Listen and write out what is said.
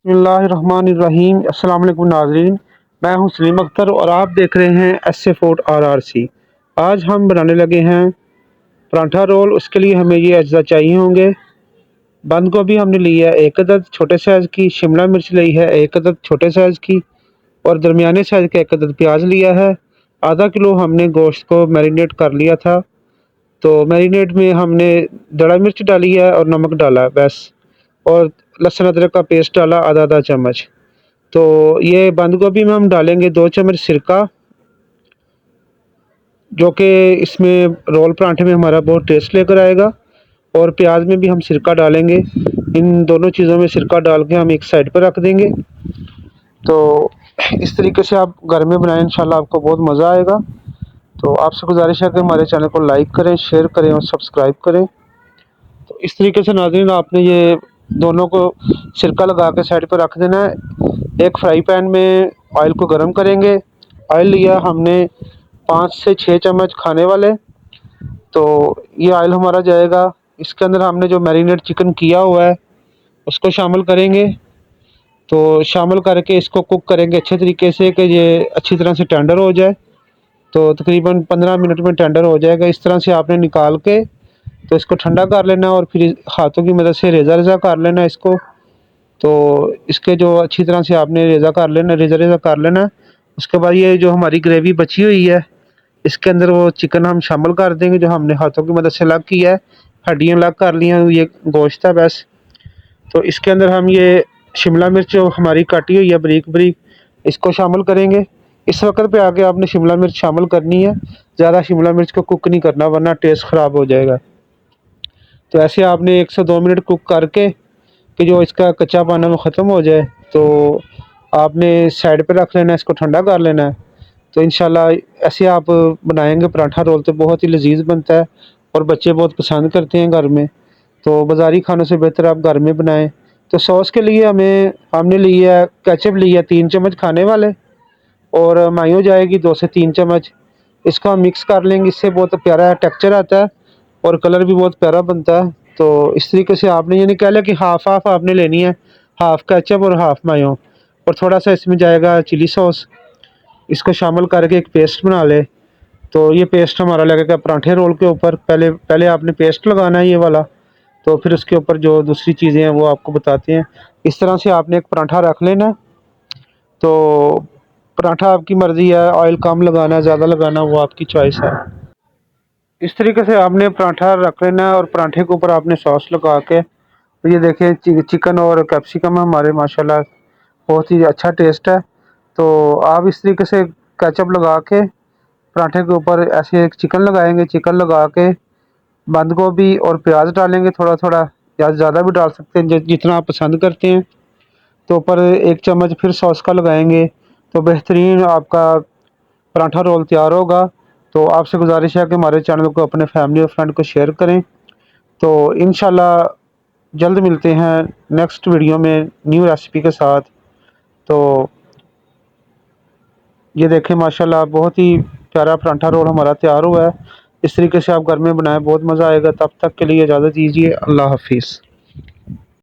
बिस्मिल्लाहिर्रहमानिर्रहीम। अस्सलाम वालेकुम नाज़रीन, मैं हूं सलीम अख्तर और आप देख रहे हैं एस ए फूड RRC। आज हम बनाने लगे हैं पराठा रोल। उसके लिए हमें ये अज्जा चाहिए होंगे। बंद गोभी हमने ली है 1 अदद छोटे साइज़ की, शिमला मिर्च ली है 1 अदद छोटे साइज़ की और दरमियाने साइज़ का 1 अदद प्याज लिया है। आधा किलो हमने गोश्त को मैरिनेट कर लिया था। तो मैरिनेट में हमने दड़ा मिर्च डाली है और नमक डाला है बस, और लहसुन अदरक का पेस्ट डाला आधा-आधा चम्मच। तो ये बंद गोभी में हम डालेंगे 2 चम्मच सिरका, जो कि इसमें रोल पराठे में हमारा बहुत टेस्ट लेकर आएगा, और प्याज में भी हम सिरका डालेंगे। इन दोनों चीज़ों में सिरका डाल के हम एक साइड पर रख देंगे। तो इस तरीके से आप घर में बनाएं, इंशाल्लाह आपको बहुत मज़ा आएगा। तो आपसे गुजारिश है कि हमारे चैनल को लाइक करें, शेयर करें और सब्सक्राइब करें। तो इस तरीके से नाज़रीन आपने ये दोनों को सिरका लगा के साइड पर रख देना है। एक फ्राई पैन में ऑयल को गर्म करेंगे। ऑयल लिया हमने 5 से 6 चम्मच खाने वाले। तो ये ऑयल हमारा जाएगा, इसके अंदर हमने जो मैरिनेट चिकन किया हुआ है उसको शामिल करेंगे। तो शामिल करके इसको कुक करेंगे अच्छे तरीके से कि ये अच्छी तरह से टेंडर हो जाए। तो तकरीबन 15 मिनट में टेंडर हो जाएगा। इस तरह से आपने निकाल के तो इसको ठंडा कर लेना और फिर हाथों की मदद से रेज़ा-रेज़ा कर लेना इसको। तो इसके जो अच्छी तरह से आपने रेज़ा-रेज़ा कर लेना है। उसके बाद ये जो हमारी ग्रेवी बची हुई है, इसके अंदर वो चिकन हम शामिल कर देंगे जो हमने हाथों की मदद से अलग किया है। हड्डियाँ अलग कर ली हैं, ये गोश्त है बस। तो इसके अंदर हम ये शिमला मिर्च जो हमारी काटी हुई है बारीक-बारीक, इसको शामिल करेंगे। इस वक़्त पे आके आपने शिमला मिर्च शामिल करनी है। ज़्यादा शिमला मिर्च को कुक नहीं करना वरना टेस्ट ख़राब हो जाएगा। तो ऐसे आपने 1 से 2 मिनट कुक करके कि जो इसका कच्चापन है वो ख़त्म हो जाए, तो आपने साइड पे रख लेना है, इसको ठंडा कर लेना है। तो इंशाल्लाह ऐसे आप बनाएँगे पराठा रोल तो बहुत ही लज़ीज़ बनता है और बच्चे बहुत पसंद करते हैं घर में। तो बाज़ारी खानों से बेहतर आप घर में बनाएँ। तो सॉस के लिए हमने ली है केचअप ली है 3 चम्मच खाने वाले, और मायो जाएगी 2 से 3 चम्मच। इसको हम मिक्स कर लेंगे, इससे बहुत प्यारा टेक्सचर आता है और कलर भी बहुत प्यारा बनता है। तो इस तरीके से आपने ये नहीं कह लें कि हाफ़-हाफ़ आपने लेनी है, हाफ़ केचअप और हाफ़ मायो, और थोड़ा-सा इसमें जाएगा चिली सॉस। इसको शामिल करके एक पेस्ट बना लें। तो ये पेस्ट हमारा लगेगा पराठे रोल के ऊपर। पहले पहले आपने पेस्ट लगाना है ये वाला, तो फिर उसके ऊपर जो दूसरी चीज़ें हैं वो आपको बताते हैं। इस तरह से आपने एक पराठा रख लेना। तो पराठा आपकी मर्ज़ी है, ऑयल कम लगाना है, ज़्यादा लगाना है, वो आपकी चॉइस है। इस तरीके से आपने पराठा रख लेना है और पराठे के ऊपर आपने सॉस लगा के, तो ये देखें चिकन और कैप्सिकम हमारे माशाल्लाह बहुत ही अच्छा टेस्ट है। तो आप इस तरीके से केचअप लगा के पराठे के ऊपर ऐसे एक चिकन लगाएँगे, चिकन लगा के बंद गोभी और प्याज डालेंगे थोड़ा-थोड़ा, या ज़्यादा भी डाल सकते हैं जितना आप पसंद करते हैं। तो ऊपर 1 चम्मच फिर सॉस का लगाएँगे, तो बेहतरीन आपका पराठा रोल तैयार होगा। तो आपसे गुज़ारिश है कि हमारे चैनल को अपने फैमिली और फ्रेंड को शेयर करें। तो इंशाल्लाह जल्द मिलते हैं नेक्स्ट वीडियो में न्यू रेसिपी के साथ। तो ये देखें माशाल्लाह बहुत ही प्यारा पराठा रोल हमारा तैयार हुआ है। इस तरीके से आप घर में बनाएँ, बहुत मज़ा आएगा। तब तक के लिए इजाज़त दीजिए। अल्लाह हाफ़िज़।